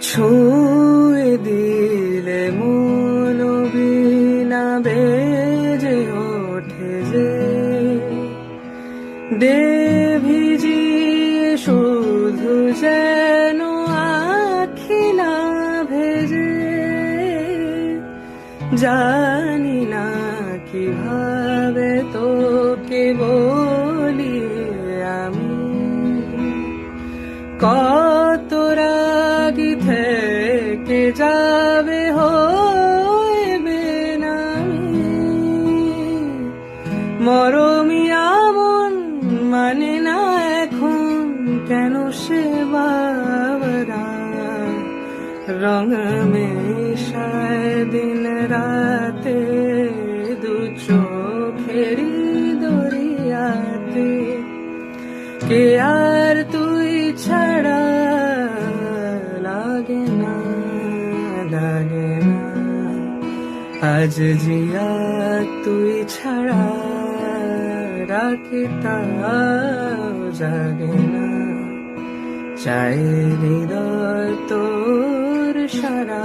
ছুঁয়ে দিলে মন বিনা বেজে ওঠে যে ভিজিয়ে শুধু যেন আখি না ভেজে জানি না কিভাবে তোকে বলি আমি কত রাগি থেকে যাবে হইবে না মরমি আমন মানে না এখন কেন সে বাবরা রঙ মেশায় দিন রাতে দু চোখেরি দরিয়াতে কে আর তুই ছাড়া লাগে না আজ জিয়া তুই ছাড়া রাখে তাও জাগে না চাই হৃদয় তোর সারা